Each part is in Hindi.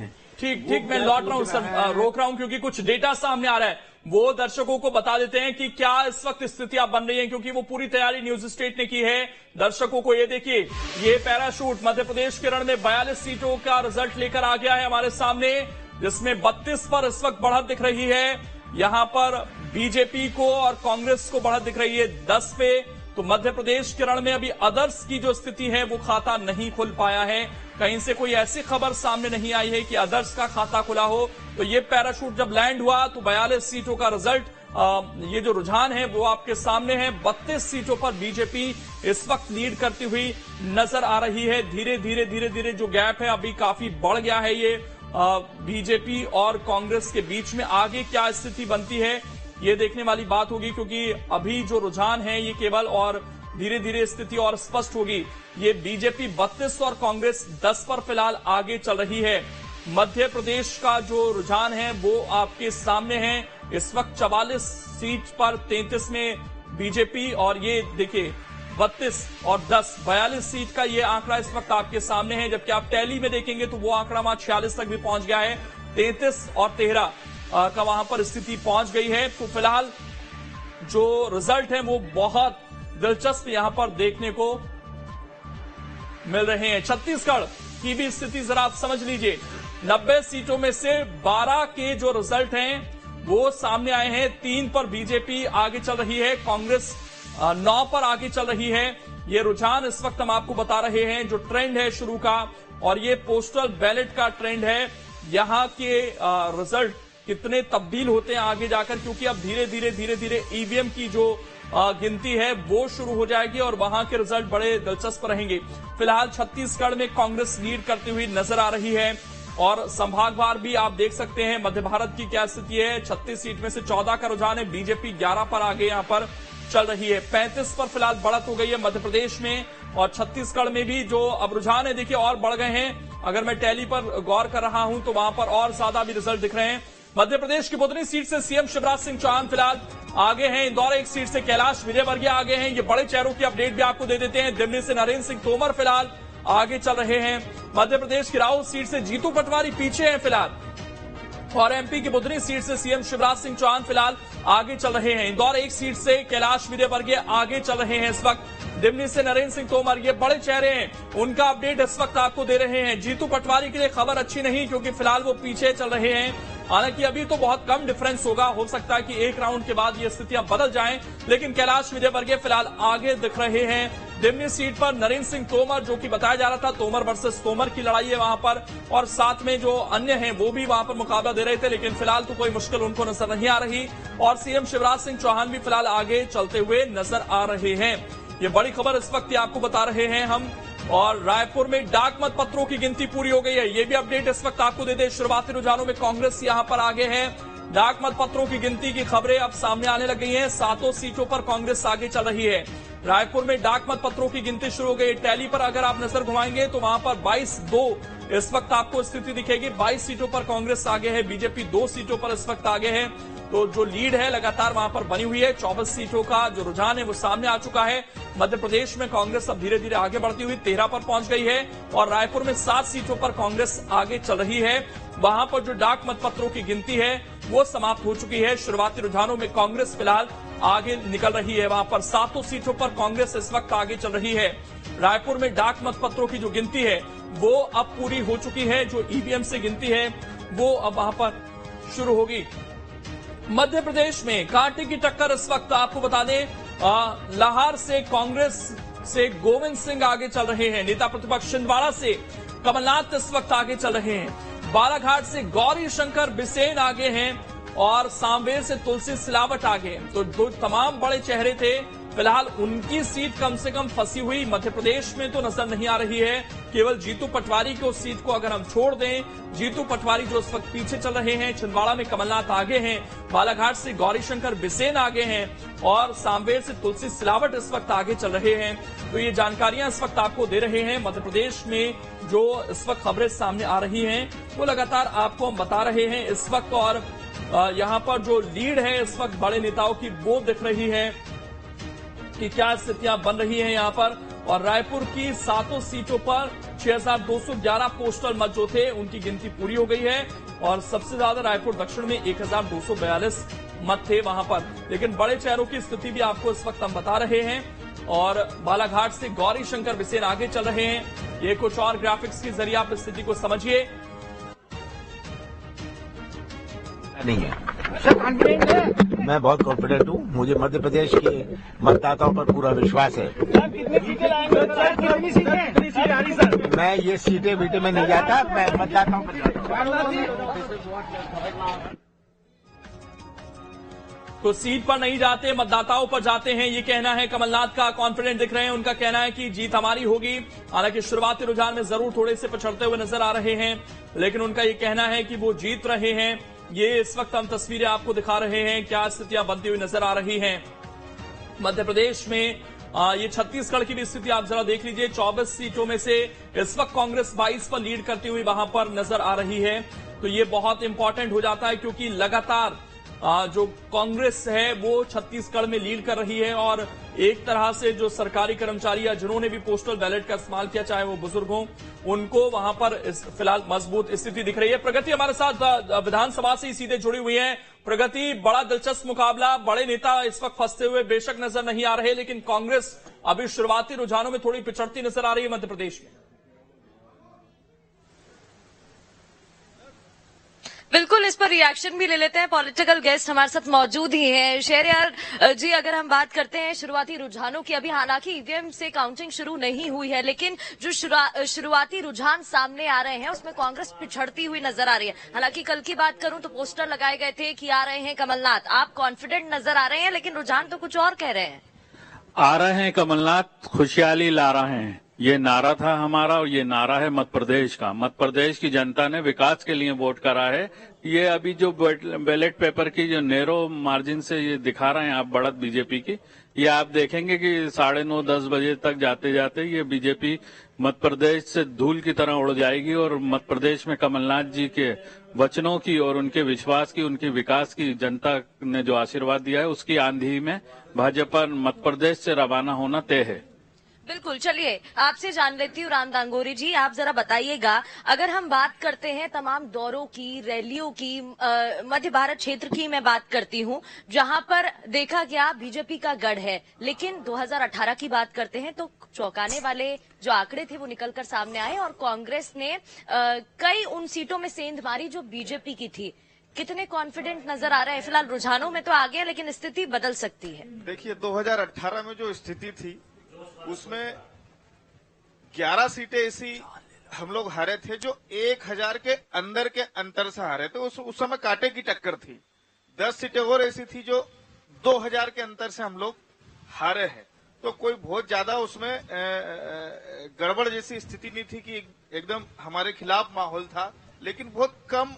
हैं। ठीक ठीक, मैं लौट रहा हूं सर, रोक रहा हूं क्योंकि कुछ डेटा सामने आ रहा है, वो दर्शकों को बता देते हैं कि क्या इस वक्त स्थितियां बन रही हैं, क्योंकि वो पूरी तैयारी न्यूज स्टेट ने की है। दर्शकों को ये देखिए, ये पैराशूट मध्य प्रदेश के रण में 42 सीटों का रिजल्ट लेकर आ गया है हमारे सामने, जिसमें 32 पर इस वक्त बढ़त दिख रही है। यहां पर बीजेपी को और कांग्रेस को बढ़त दिख रही है 10 पे। तो मध्य प्रदेश के रण में अभी अदर्स की जो स्थिति है वो खाता नहीं खुल पाया है। कहीं से कोई ऐसी खबर सामने नहीं आई है कि अदर्स का खाता खुला हो। तो ये पैराशूट जब लैंड हुआ तो 42 सीटों का रिजल्ट, ये जो रुझान है वो आपके सामने है। 32 सीटों पर बीजेपी इस वक्त लीड करती हुई नजर आ रही है। धीरे धीरे धीरे धीरे जो गैप है अभी काफी बढ़ गया है ये बीजेपी और कांग्रेस के बीच में। आगे क्या स्थिति बनती है ये देखने वाली बात होगी, क्योंकि अभी जो रुझान है ये केवल और धीरे धीरे स्थिति और स्पष्ट होगी। ये बीजेपी 32 और कांग्रेस 10 पर फिलहाल आगे चल रही है। मध्य प्रदेश का जो रुझान है वो आपके सामने है। इस वक्त 44 सीट पर 33 में बीजेपी, और ये देखिए 32 और 10 42 सीट का ये आंकड़ा इस वक्त आपके सामने है। जबकि आप टैली में देखेंगे तो वो आंकड़ा वहां 46 तक भी पहुंच गया है। 33 और 13 का वहां पर स्थिति पहुंच गई है। तो फिलहाल जो रिजल्ट है वो बहुत दिलचस्प यहां पर देखने को मिल रहे हैं। छत्तीसगढ़ की भी स्थिति जरा आप समझ लीजिए। 90 सीटों में से 12 के जो रिजल्ट हैं वो सामने आए हैं। 3 पर बीजेपी आगे चल रही है, कांग्रेस 9 पर आगे चल रही है। ये रुझान इस वक्त हम आपको बता रहे हैं जो ट्रेंड है शुरू का, और ये पोस्टल बैलेट का ट्रेंड है। यहां के रिजल्ट कितने तब्दील होते हैं आगे जाकर, क्योंकि अब धीरे धीरे ईवीएम की जो गिनती है वो शुरू हो जाएगी और वहां के रिजल्ट बड़े दिलचस्प रहेंगे। फिलहाल छत्तीसगढ़ में कांग्रेस लीड करती हुई नजर आ रही है, और संभागवार भी आप देख सकते हैं मध्य भारत की क्या स्थिति है। 36 सीट में से 14 का रुझान है, बीजेपी 11 पर आगे यहां पर चल रही है। 35 पर फिलहाल बढ़त हो गई है मध्य प्रदेश में, और छत्तीसगढ़ में भी जो अब रुझान है देखिए और बढ़ गए हैं। अगर मैं टैली पर गौर कर रहा हूं तो वहां पर और ज्यादा भी रिजल्ट दिख रहे हैं। मध्य प्रदेश की बुधनी सीट से सीएम शिवराज सिंह चौहान फिलहाल आगे हैं। इंदौर एक सीट से कैलाश विजयवर्गीय आगे हैं। ये बड़े चेहरों की अपडेट भी आपको दे देते हैं। दिल्ली से नरेंद्र सिंह तोमर फिलहाल आगे चल रहे हैं। मध्य प्रदेश की राउत सीट से जीतू पटवारी पीछे हैं फिलहाल, और एमपी की बुधनी सीट से सीएम शिवराज सिंह चौहान फिलहाल आगे चल रहे हैं। इंदौर एक सीट से कैलाश विजयवर्गीय आगे चल रहे हैं इस वक्त। दिल्ली से नरेंद्र सिंह तोमर, ये बड़े चेहरे हैं, उनका अपडेट इस वक्त आपको दे रहे हैं। जीतू पटवारी के लिए खबर अच्छी नहीं, क्योंकि फिलहाल वो पीछे चल रहे हैं। हालांकि अभी तो बहुत कम डिफरेंस होगा, हो सकता है कि एक राउंड के बाद ये स्थितियां बदल जाएं, लेकिन कैलाश विजयवर्गीय फिलहाल आगे दिख रहे हैं। दिल्ली सीट पर नरेंद्र सिंह तोमर, जो कि बताया जा रहा था तोमर वर्सेस तोमर की लड़ाई है वहां पर, और साथ में जो अन्य हैं वो भी वहां पर मुकाबला दे रहे थे, लेकिन फिलहाल तो कोई मुश्किल उनको नजर नहीं आ रही। और सीएम शिवराज सिंह चौहान भी फिलहाल आगे चलते हुए नजर आ रहे हैं। ये बड़ी खबर इस वक्त आपको बता रहे हैं हम। और रायपुर में डाक मत पत्रों की गिनती पूरी हो गई है, ये भी अपडेट इस वक्त आपको दे दे। शुरुआती रुझानों में कांग्रेस यहां पर आगे है। डाक मत पत्रों की गिनती की खबरें अब सामने आने लग गई हैं। 7 सीटों पर कांग्रेस आगे चल रही है। रायपुर में डाक मत पत्रों की गिनती शुरू हो गई। टैली पर अगर आप नजर घुमाएंगे तो वहां पर 22-2 इस वक्त आपको स्थिति दिखेगी। 22 सीटों पर कांग्रेस आगे है, बीजेपी 2 सीटों पर इस वक्त आगे है। तो जो लीड है लगातार वहां पर बनी हुई है। 24 सीटों का जो रुझान है वो सामने आ चुका है। मध्य प्रदेश में कांग्रेस अब धीरे धीरे आगे बढ़ती हुई 13 पर पहुंच गई है, और रायपुर में 7 सीटों पर कांग्रेस आगे चल रही है। वहां पर जो डाक मत पत्रों की गिनती है वो समाप्त हो चुकी है। शुरुआती रुझानों में कांग्रेस फिलहाल आगे निकल रही है। वहां पर 7 सीटों पर कांग्रेस इस वक्त आगे चल रही है। रायपुर में डाक मत पत्रों की जो गिनती है वो अब पूरी हो चुकी है। जो ईवीएम से गिनती है वो अब वहां पर शुरू होगी। मध्य प्रदेश में कांटे की टक्कर इस वक्त आपको बता दें, लाहौर से कांग्रेस से गोविंद सिंह आगे चल रहे हैं। नेता प्रतिपक्ष छिंदवाड़ा से कमलनाथ इस वक्त आगे चल रहे हैं। बालाघाट से गौरी शंकर बिसेन आगे हैं, और सांवेर से तुलसी सिलावट आगे हैं। तो जो तमाम बड़े चेहरे थे फिलहाल उनकी सीट कम से कम फंसी हुई मध्य प्रदेश में तो नजर नहीं आ रही है। केवल जीतू पटवारी की उस सीट को अगर हम छोड़ दें, जीतू पटवारी जो इस वक्त पीछे चल रहे हैं। छिंदवाड़ा में कमलनाथ आगे हैं, बालाघाट से गौरीशंकर बिसेन आगे हैं, और सांवेर से तुलसी सिलावट इस वक्त आगे चल रहे हैं। तो ये जानकारियां इस वक्त आपको दे रहे हैं। मध्य प्रदेश में जो इस वक्त खबरें सामने आ रही हैं वो लगातार आपको हम बता रहे हैं इस वक्त। और यहां पर जो लीड है इस वक्त बड़े नेताओं की वो दिख रही है कि क्या स्थितियां बन रही हैं यहां पर। और रायपुर की 7 सीटों पर 6211 पोस्टल मत जो थे उनकी गिनती पूरी हो गई है और सबसे ज्यादा रायपुर दक्षिण में 1242 मत थे वहां पर। लेकिन बड़े चेहरों की स्थिति भी आपको इस वक्त हम बता रहे हैं और बालाघाट से गौरी शंकर बिसेन आगे चल रहे हैं। ये कुछ और ग्राफिक्स के जरिए आप स्थिति को समझिए। नहीं है, मैं बहुत कॉन्फिडेंट हूँ। मुझे मध्य प्रदेश के मतदाताओं पर पूरा विश्वास है। मैं ये सीटें वीटे में नहीं जाता, मैं मतदाताओं पर जाता हूँ। तो सीट पर नहीं जाते, मतदाताओं पर जाते हैं, ये कहना है कमलनाथ का। कॉन्फिडेंट दिख रहे हैं, उनका कहना है कि जीत हमारी होगी। हालांकि शुरुआती रुझान में जरूर थोड़े से पछड़ते हुए नजर आ रहे हैं, लेकिन उनका ये कहना है कि वो जीत रहे हैं। ये इस वक्त हम तस्वीरें आपको दिखा रहे हैं, क्या स्थितियां बनती हुई नजर आ रही हैं मध्य प्रदेश में। ये छत्तीसगढ़ की भी स्थिति आप जरा देख लीजिए। 24 सीटों में से इस वक्त कांग्रेस 22 पर लीड करती हुई वहां पर नजर आ रही है। तो ये बहुत इंपॉर्टेंट हो जाता है क्योंकि लगातार जो कांग्रेस है वो छत्तीसगढ़ में लीड कर रही है और एक तरह से जो सरकारी कर्मचारी या जिन्होंने भी पोस्टल बैलेट का इस्तेमाल किया, चाहे वो बुजुर्ग हों, उनको वहां पर फिलहाल मजबूत स्थिति दिख रही है। प्रगति हमारे साथ विधानसभा से ही सीधे जुड़ी हुई है। प्रगति, बड़ा दिलचस्प मुकाबला, बड़े नेता इस वक्त फंसते हुए बेशक नजर नहीं आ रहे, लेकिन कांग्रेस अभी शुरुआती रुझानों में थोड़ी पिछड़ती नजर आ रही है मध्य प्रदेश में। बिल्कुल, इस पर रिएक्शन भी ले लेते हैं। पॉलिटिकल गेस्ट हमारे साथ मौजूद ही हैं। शहरयार जी, अगर हम बात करते हैं शुरुआती रुझानों की, अभी हालांकि ईवीएम से काउंटिंग शुरू नहीं हुई है, लेकिन जो शुरुआती रुझान सामने आ रहे हैं उसमें कांग्रेस पिछड़ती हुई नजर आ रही है। हालांकि कल की बात करूं तो पोस्टर लगाए गए थे कि आ रहे हैं कमलनाथ। आप कॉन्फिडेंट नजर आ रहे हैं, लेकिन रुझान तो कुछ और कह रहे हैं। आ रहे हैं कमलनाथ, खुशहाली ला रहे हैं, ये नारा था हमारा और ये नारा है मध्य प्रदेश का। मध्य प्रदेश की जनता ने विकास के लिए वोट करा है। ये अभी जो बैलेट पेपर की जो नैरो मार्जिन से ये दिखा रहे हैं आप बढ़त बीजेपी की, ये आप देखेंगे कि 9:30-10 बजे तक जाते जाते ये बीजेपी मध्य प्रदेश से धूल की तरह उड़ जाएगी और मध्य प्रदेश में कमलनाथ जी के वचनों की और उनके विश्वास की, उनके विकास की जनता ने जो आशीर्वाद दिया है उसकी आंधी में भाजपा मध्य प्रदेश से रवाना होना तय है। बिल्कुल, चलिए आपसे जान लेती हूँ। राम दांगोरी जी, आप जरा बताइएगा, अगर हम बात करते हैं तमाम दौरों की, रैलियों की, मध्य भारत क्षेत्र की मैं बात करती हूँ, जहां पर देखा गया बीजेपी का गढ़ है, लेकिन 2018 की बात करते हैं तो चौंकाने वाले जो आंकड़े थे वो निकलकर सामने आए और कांग्रेस ने कई उन सीटों में सेंध मारी जो बीजेपी की थी। कितने कॉन्फिडेंट नजर आ रहे हैं? फिलहाल रुझानों में तो आ गया, लेकिन स्थिति बदल सकती है। देखिए, 2018 में जो स्थिति थी उसमें 11 सीटें ऐसी हम लोग हारे थे जो 1000 के अंदर के अंतर से हारे थे। उस समय कांटे की टक्कर थी। 10 सीटें और ऐसी थी जो 2000 के अंतर से हम लोग हारे हैं। तो कोई बहुत ज्यादा उसमें गड़बड़ जैसी स्थिति नहीं थी कि एकदम हमारे खिलाफ माहौल था, लेकिन बहुत कम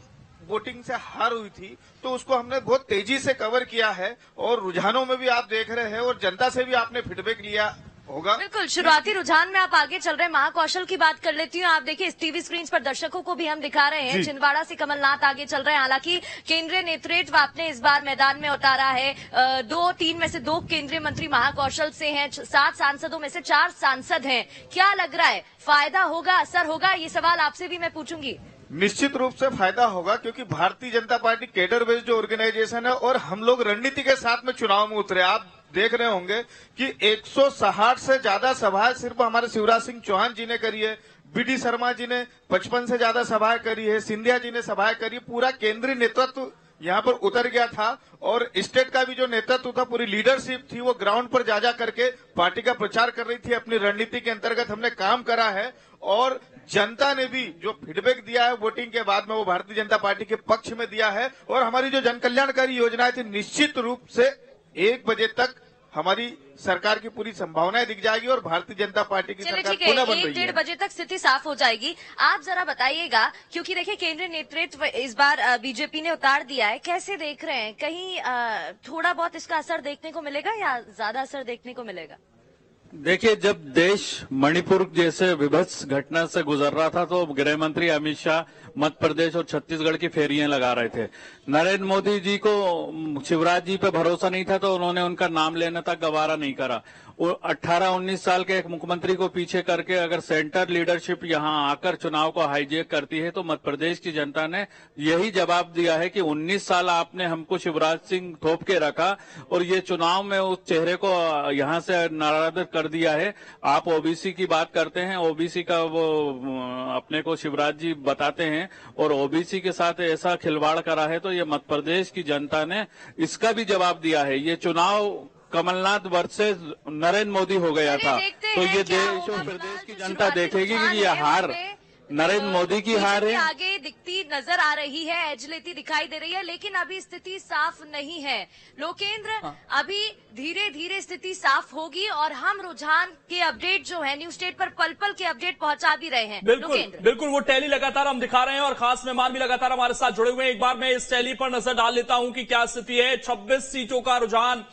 वोटिंग से हार हुई थी। तो उसको हमने बहुत तेजी से कवर किया है और रुझानों में भी आप देख रहे हैं और जनता से भी आपने फीडबैक लिया होगा। बिल्कुल, शुरुआती रुझान में आप आगे चल रहे हैं। महाकौशल की बात कर लेती हूँ। आप देखिए, इस टीवी स्क्रीन पर दर्शकों को भी हम दिखा रहे हैं, छिंदवाड़ा से कमलनाथ आगे चल रहे हैं। हालांकि केंद्रीय नेतृत्व आपने इस बार मैदान में उतारा है। 3 में से 2 केंद्रीय मंत्री महाकौशल से हैं। 7 सांसदों में से 4 सांसद हैं। क्या लग रहा है, फायदा होगा, असर होगा? ये सवाल आपसे भी मैं पूछूंगी। निश्चित रूप से फायदा होगा, क्योंकि Bharatiya Janata party cadre based जो ऑर्गेनाइजेशन है और हम लोग रणनीति के साथ में चुनाव में उतरे। आप देख रहे होंगे कि 160 से ज्यादा सभाएं सिर्फ हमारे शिवराज सिंह चौहान जी ने करी है, बीडी शर्मा जी ने 55 से ज्यादा सभाएं करी है, सिंधिया जी ने सभाएं करी। पूरा केंद्रीय नेतृत्व यहाँ पर उतर गया था और स्टेट का भी जो नेतृत्व था, पूरी लीडरशिप थी, वो ग्राउंड पर जा करके पार्टी का प्रचार कर रही थी। अपनी रणनीति के अंतर्गत हमने काम करा है और जनता ने भी जो फीडबैक दिया है वोटिंग के बाद में, वो भारतीय जनता पार्टी के पक्ष में दिया है। और हमारी जो जन कल्याणकारी योजनाएं थी, निश्चित रूप से 1 बजे तक हमारी सरकार की पूरी संभावनाएं दिख जाएगी और भारतीय जनता पार्टी की सरकार पुनः बन रही है। 1-1:30 बजे तक स्थिति साफ हो जाएगी। आप जरा बताइएगा, क्योंकि देखिए केंद्रीय नेतृत्व इस बार बीजेपी ने उतार दिया है, कैसे देख रहे हैं? कहीं थोड़ा बहुत इसका असर देखने को मिलेगा या ज्यादा असर देखने को मिलेगा? देखिए, जब देश मणिपुर जैसे विभत्स घटना से गुजर रहा था तो गृह मंत्री अमित शाह मध्य प्रदेश और छत्तीसगढ़ की फेरियां लगा रहे थे। नरेंद्र मोदी जी को शिवराज जी पे भरोसा नहीं था तो उन्होंने उनका नाम लेने तक गवारा नहीं करा। 18-19 साल के एक मुख्यमंत्री को पीछे करके अगर सेंटर लीडरशिप यहां आकर चुनाव को हाईजैक करती है तो मध्य प्रदेश की जनता ने यही जवाब दिया है कि 19 साल आपने हमको शिवराज सिंह थोप के रखा और ये चुनाव में उस चेहरे को यहां से नाराज कर दिया है। आप ओबीसी की बात करते हैं, ओबीसी का वो अपने को शिवराज जी बताते हैं और ओबीसी के साथ ऐसा खिलवाड़ करा है तो ये मध्य प्रदेश की जनता ने इसका भी जवाब दिया है। ये चुनाव कमलनाथ वर्सेस नरेंद्र मोदी हो गया था तो ये देश और प्रदेश की जनता देखेगी कि ये हार नरेंद्र मोदी की हार है। आगे दिखती नजर आ रही है, एज लेती दिखाई दे रही है, लेकिन अभी स्थिति साफ नहीं है। लोकेंद्र, अभी धीरे धीरे स्थिति साफ होगी और हम रुझान के अपडेट जो है न्यूज स्टेट पर पल पल के अपडेट पहुंचा भी रहे हैं। बिल्कुल वो टैली लगातार हम दिखा रहे हैं और खास मेहमान भी लगातार हमारे साथ जुड़े हुए हैं। एक बार मैं इस टैली पर नजर डाल लेता हूं कि क्या स्थिति है। 26 सीटों का रुझान